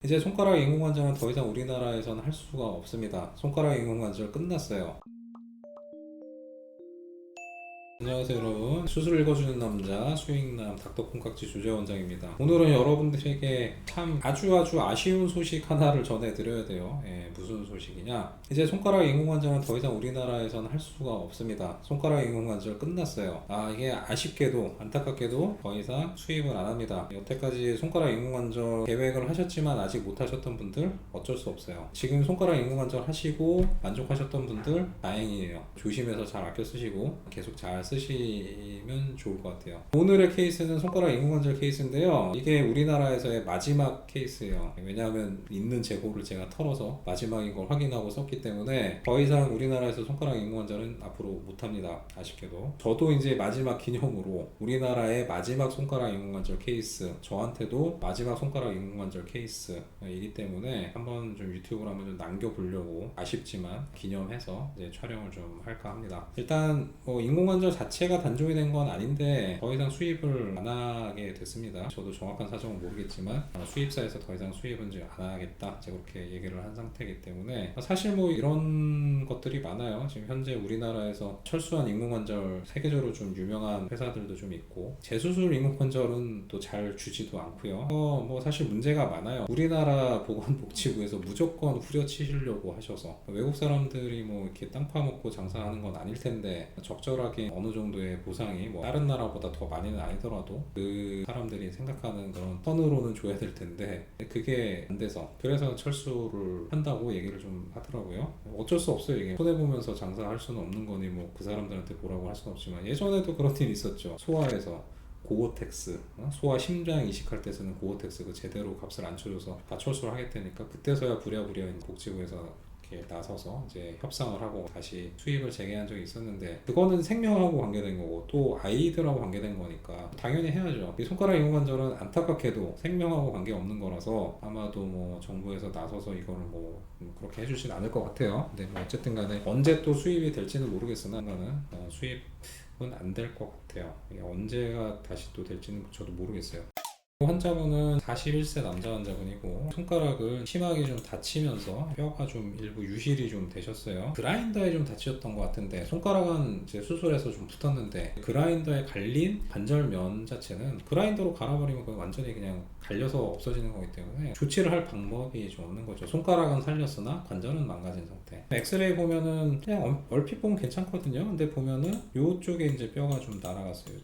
이제 손가락 인공관절은 더 이상 우리나라에서는 할 수가 없습니다. 손가락 인공관절 끝났어요. 안녕하세요 여러분, 수술 읽어주는 남자 수익남 닥터콩깍지 조재원장입니다. 오늘은 여러분들에게 참 아주 아쉬운 소식 하나를 전해드려야 돼요. 무슨 소식이냐, 이제 손가락 인공관절은 더 이상 우리나라에서는 할 수가 없습니다. 손가락 인공관절 끝났어요. 이게 아쉽게도 안타깝게도 더 이상 수입을 안 합니다. 여태까지 손가락 인공관절 계획을 하셨지만 아직 못 하셨던 분들 어쩔 수 없어요. 지금 손가락 인공관절 하시고 만족하셨던 분들 다행이에요. 조심해서 잘 아껴 쓰시고 계속 잘 쓰시면 좋을 것 같아요. 오늘의 케이스는 손가락 인공관절 케이스인데요, 이게 우리나라에서의 마지막 케이스예요. 왜냐하면 있는 재고를 제가 털어서 마지막인 걸 확인하고 썼기 때문에 더 이상 우리나라에서 손가락 인공관절은 앞으로 못합니다. 아쉽게도 저도 이제 마지막 기념으로 우리나라의 마지막 손가락 인공관절 케이스, 저한테도 마지막 손가락 인공관절 케이스이기 때문에 한번 좀 유튜브로 한번 좀 남겨보려고, 아쉽지만 기념해서 이제 촬영을 좀 할까 합니다. 일단 뭐 인공관절 자체가 단종이 된 건 아닌데 더 이상 수입을 안 하게 됐습니다. 저도 정확한 사정은 모르겠지만 수입사에서 더 이상 수입은 이제 안 하겠다, 제가 그렇게 얘기를 한 상태이기 때문에 사실 뭐 이런 것들이 많아요. 지금 현재 우리나라에서 철수한 인공관절 세계적으로 좀 유명한 회사들도 좀 있고, 재수술 인공관절은 또 잘 주지도 않고요. 뭐 사실 문제가 많아요. 우리나라 보건복지부에서 무조건 후려치시려고 하셔서, 외국 사람들이 뭐 이렇게 땅 파먹고 장사하는 건 아닐 텐데 적절하게 어느 정도의 보상이 뭐 다른 나라보다 더 많이는 아니더라도 그 사람들이 생각하는 그런 선으로는 줘야 될 텐데 그게 안 돼서, 그래서 철수를 한다고 얘기를 좀 하더라고요. 어쩔 수 없어요. 이게 손해보면서 장사할 수는 없는 거니 뭐 그 사람들한테 뭐라고 할 수는 없지만, 예전에도 그런 일이 있었죠. 소아에서 고어텍스, 소아 심장 이식할 때 쓰는 고어텍스 그 제대로 값을 안 쳐줘서 다 철수를 하겠다니까, 그때서야 부랴부랴 복지부에서 나서서 이제 협상을 하고 다시 수입을 재개한 적이 있었는데, 그거는 생명하고 관계된 거고 또 아이들하고 관계된 거니까 당연히 해야죠. 이 손가락 인공관절은 안타깝게도 생명하고 관계없는 거라서 아마도 뭐 정부에서 나서서 이거를 뭐 그렇게 해주진 않을 것 같아요. 근데 뭐 어쨌든 간에 언제 또 수입이 될지는 모르겠으나 수입은 안 될 것 같아요. 이게 언제가 다시 또 될지는 저도 모르겠어요. 환자분은 41세 남자 환자분이고, 손가락을 심하게 좀 다치면서 뼈가 좀 일부 유실이 좀 되셨어요. 그라인더에 좀 다치셨던 것 같은데, 손가락은 이제 수술해서 좀 붙었는데 그라인더에 갈린 관절면 자체는 그라인더로 갈아버리면 그건 완전히 그냥 갈려서 없어지는 거기 때문에 조치를 할 방법이 좀 없는 거죠. 손가락은 살렸으나 관절은 망가진 상태. 엑스레이 보면은 그냥 얼핏 보면 괜찮거든요. 근데 보면은 요쪽에 이제 뼈가 좀 날아갔어요.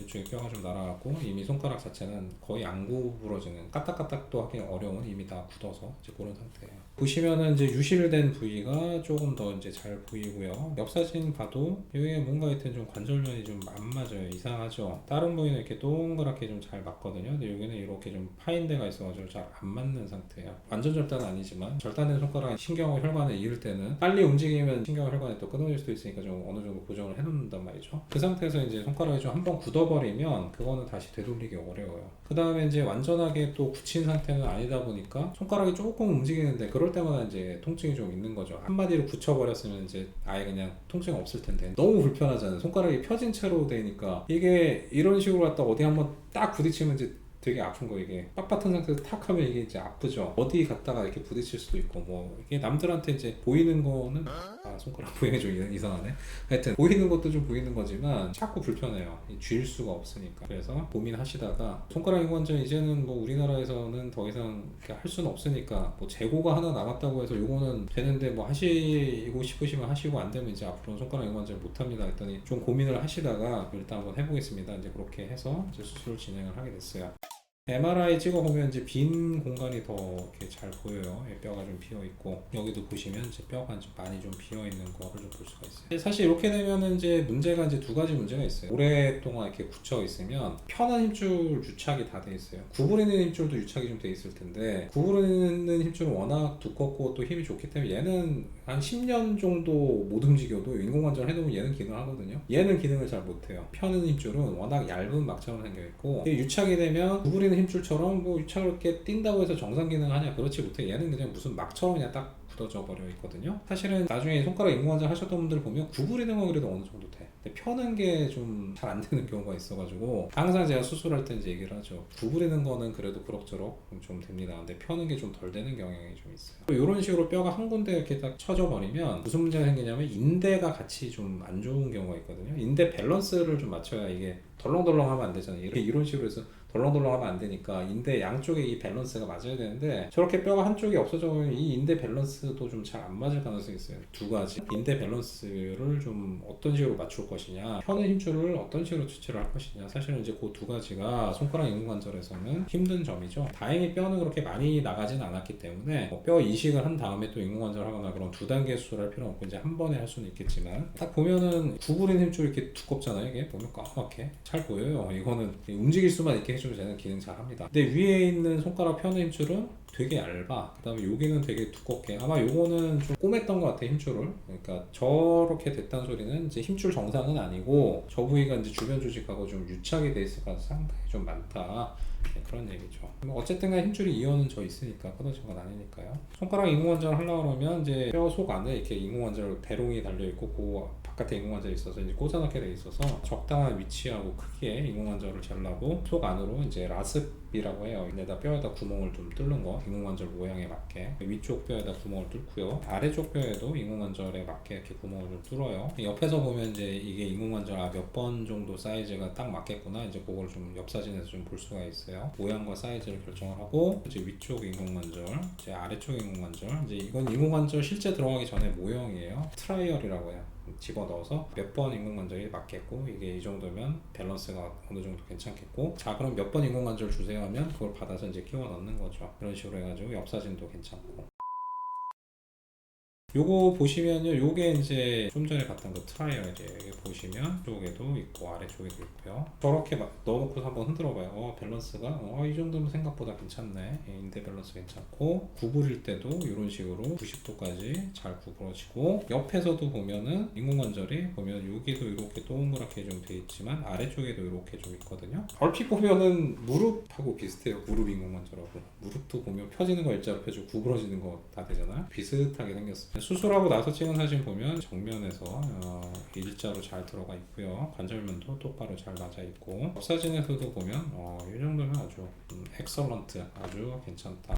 이쪽에 뼈가 좀 날아갔고, 이미 손가락 자체는 거의 안 구부러지는, 까딱까딱도 하기 어려운, 이미 다 굳어서 이제 그런 상태예요. 보시면은 이제 유실된 부위가 조금 더 이제 잘 보이고요. 옆 사진 봐도 여기에 뭔가 하여튼 좀 관절면이 좀 안 맞아요. 이상하죠. 다른 부위는 이렇게 동그랗게 좀 잘 맞거든요. 근데 여기는 이렇게 좀 파인 데가 있어가지고 잘 안 맞는 상태예요. 완전 절단은 아니지만, 절단된 손가락이 신경하고 혈관을 잃을 때는 빨리 움직이면 신경과 혈관이 또 끊어질 수도 있으니까 좀 어느 정도 고정을 해놓는단 말이죠. 그 상태에서 이제 손가락이 좀 한번 굳어버리면 그거는 다시 되돌리기 어려워요. 그 다음에 이제 완전하게 또 굳힌 상태는 아니다 보니까 손가락이 조금 움직이는데 그럴 때마다 이제 통증이 좀 있는 거죠. 한마디로 굳혀버렸으면 이제 아예 그냥 통증이 없을 텐데 너무 불편하잖아요. 손가락이 펴진 채로 되니까 이게 이런 식으로 갖다 어디 한번 딱 부딪히면 이제 되게 아픈 거, 이게 빳빳한 상태에서 탁 하면 이게 이제 아프죠. 어디 갔다가 이렇게 부딪힐 수도 있고, 뭐 이게 남들한테 이제 보이는 거는 손가락 보이는 게 좀 이상하네. 하여튼 보이는 것도 좀 보이는 거지만 자꾸 불편해요. 쥘 수가 없으니까. 그래서 고민하시다가 손가락 인공관절 이제는 뭐 우리나라에서는 더 이상 이렇게 할 수는 없으니까, 뭐 재고가 하나 남았다고 해서 요거는 되는데 뭐 하시고 싶으시면 하시고, 안 되면 이제 앞으로는 손가락 인공관절 못합니다 했더니 좀 고민을 하시다가 일단 한번 해보겠습니다. 이제 그렇게 해서 이제 수술을 진행을 하게 됐어요. MRI 찍어보면 이제 빈 공간이 더 이렇게 잘 보여요. 뼈가 좀 비어있고, 여기도 보시면 이제 뼈가 좀 많이 좀 비어있는 거를 좀 볼 수가 있어요. 사실 이렇게 되면은 이제 문제가 이제 두 가지 문제가 있어요. 오랫동안 이렇게 굳혀 있으면 편한 힘줄 유착이 다 돼 있어요. 구부리는 힘줄도 유착이 좀 돼 있을 텐데, 구부리는 힘줄은 워낙 두껍고 또 힘이 좋기 때문에 얘는 한 10년 정도 못 움직여도 인공관절 해놓으면 얘는 기능을 하거든요. 얘는 기능을 잘 못해요. 펴는 힘줄은 워낙 얇은 막처럼 생겨있고, 유착이 되면 구부리는 힘줄처럼 뭐 유착을 이렇게 띈다고 해서 정상 기능을 하냐, 그렇지 못해. 얘는 그냥 무슨 막처럼 그냥 딱 굳어져 버려 있거든요. 사실은 나중에 손가락 인공관절 하셨던 분들 보면 구부리는 건 그래도 어느 정도 돼. 근데 펴는 게 좀 잘 안 되는 경우가 있어가지고 항상 제가 수술할 때 이제 얘기를 하죠. 구부리는 거는 그래도 그럭저럭 좀 됩니다. 근데 펴는 게 좀 덜 되는 경향이 좀 있어요. 이런 식으로 뼈가 한 군데 이렇게 딱 쳐져 버리면 무슨 문제가 생기냐면 인대가 같이 좀 안 좋은 경우가 있거든요. 인대 밸런스를 좀 맞춰야 이게 덜렁덜렁 하면 안 되잖아요. 이런 식으로 해서 덜렁덜렁 하면 안 되니까 인대 양쪽에 이 밸런스가 맞아야 되는데 저렇게 뼈가 한쪽이 없어져 버리면 이 인대 밸런스도 좀 잘 안 맞을 가능성이 있어요. 두 가지 인대 밸런스를 좀 어떤 식으로 맞출 것이냐, 펴는 힘줄을 어떤 식으로 추출을 할 것이냐. 사실은 이제 그 두 가지가 손가락 인공관절에서는 힘든 점이죠. 다행히 뼈는 그렇게 많이 나가진 않았기 때문에 뼈 이식을 한 다음에 또 인공관절 하거나 그런 두 단계 수술할 필요는 없고 이제 한 번에 할 수는 있겠지만 딱 보면은 구부린 힘줄 이렇게 두껍잖아요. 이게 보면 까맣게 잘 보여요. 이거는 움직일 수만 있게 해주면 쟤는 기능 잘 합니다. 근데 위에 있는 손가락 펴는 힘줄은 되게 얇아. 그 다음에 여기는 되게 두껍게. 아마 요거는 좀 꼬맸던 것 같아, 힘줄을. 그러니까 저렇게 됐다는 소리는 이제 힘줄 정상은 아니고 저 부위가 이제 주변 조직하고 좀 유착이 돼 있을 가능성이 상당히 좀 많다. 네, 그런 얘기죠. 어쨌든 간 힘줄이 이어는 져 있으니까 끊어진 건 아니니까요. 손가락 인공관절 하려고 그러면 이제 뼈 속 안에 이렇게 인공관절 대롱이 달려 있고 그 바깥에 인공관절이 있어서 이제 꽂아놓게 돼 있어서 적당한 위치하고 크기에 인공관절을 재려고 속 안으로 이제 라습이라고 해요. 얘네다 뼈에다 구멍을 좀 뚫는 거, 인공관절 모양에 맞게 위쪽 뼈에다 구멍을 뚫고요. 아래쪽 뼈에도 인공관절에 맞게 이렇게 구멍을 좀 뚫어요. 옆에서 보면 이제 이게 인공관절 몇 번 정도 사이즈가 딱 맞겠구나. 이제 그걸 좀 옆 사진에서 좀 볼 수가 있어요. 모양과 사이즈를 결정을 하고 이제 위쪽 인공관절, 이제 아래쪽 인공관절. 이제 이건 인공관절 실제 들어가기 전에 모형이에요. 트라이얼이라고 해요. 집어넣어서 몇 번 인공관절이 맞겠고 이게 이 정도면 밸런스가 어느 정도 괜찮겠고 자 그럼 몇 번 인공관절 주세요 하면 그걸 받아서 이제 끼워 넣는 거죠. 그런 식으로 해가지고 옆 사진도 괜찮고 요거 보시면요, 요게 이제 좀 전에 봤던 그 트라이얼이에요. 여기 보시면 쪽에도 있고 아래쪽에도 있고요. 저렇게 막 넣어놓고서 한번 흔들어봐요. 밸런스가 이 정도면 생각보다 괜찮네. 인대 밸런스 괜찮고 구부릴 때도 이런 식으로 90도까지 잘 구부러지고 옆에서도 보면은 인공관절이 보면 여기도 이렇게 동그랗게 좀 돼 있지만 아래쪽에도 이렇게 좀 있거든요. 얼핏 보면은 무릎하고 비슷해요. 무릎 인공관절하고 무릎도 보면 펴지는 거 일자로 펴지고 구부러지는 거 다 되잖아요. 비슷하게 생겼어요. 수술하고 나서 찍은 사진 보면 정면에서 일자로 잘 들어가 있고요. 관절면도 똑바로 잘 맞아 있고 옆 사진에서도 보면 이 정도면 아주 엑설런트, 아주 괜찮다.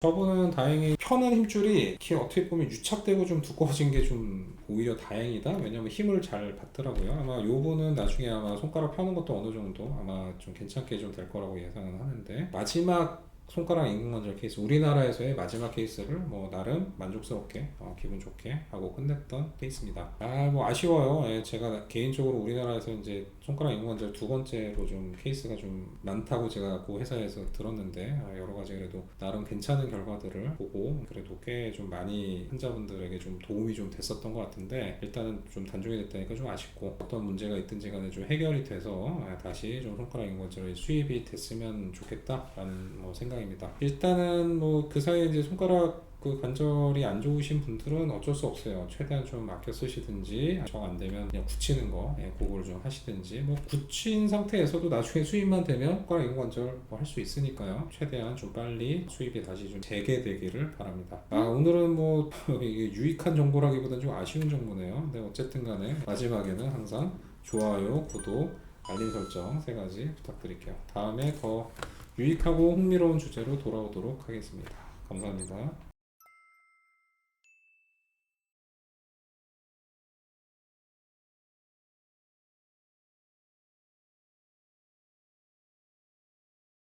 저분은 다행히 펴는 힘줄이 이렇게 어떻게 보면 유착되고 좀 두꺼워진 게 좀 오히려 다행이다. 왜냐면 힘을 잘 받더라고요. 아마 요분은 나중에 아마 손가락 펴는 것도 어느 정도 아마 좀 괜찮게 좀 될 거라고 예상은 하는데 마지막 손가락 인공관절 케이스, 우리나라에서의 마지막 케이스를 뭐 나름 만족스럽게 기분 좋게 하고 끝냈던 케이스입니다. 뭐 아쉬워요. 제가 개인적으로 우리나라에서 이제 손가락 인공관절 두 번째로 좀 케이스가 좀 많다고 제가 그 회사에서 들었는데 여러 가지 그래도 나름 괜찮은 결과들을 보고 그래도 꽤 좀 많이 환자분들에게 좀 도움이 좀 됐었던 것 같은데 일단은 좀 단종이 됐다니까 좀 아쉽고 어떤 문제가 있든지 간에 좀 해결이 돼서 다시 좀 손가락 인공관절이 수입이 됐으면 좋겠다라는 뭐 생각입니다. 일단은 뭐 그 사이에 이제 손가락 그 관절이 안 좋으신 분들은 어쩔 수 없어요. 최대한 좀 아껴 쓰시든지 정 안 되면 그냥 굳히는 거 그걸 좀 하시든지 뭐 굳힌 상태에서도 나중에 수입만 되면 손가락 인공관절 뭐 할 수 있으니까요. 최대한 좀 빨리 수입이 다시 좀 재개되기를 바랍니다. 오늘은 뭐 이게 유익한 정보라기보다는 좀 아쉬운 정보네요. 근데 어쨌든 간에 마지막에는 항상 좋아요, 구독, 알림 설정 세 가지 부탁드릴게요. 다음에 더 유익하고 흥미로운 주제로 돌아오도록 하겠습니다. 감사합니다.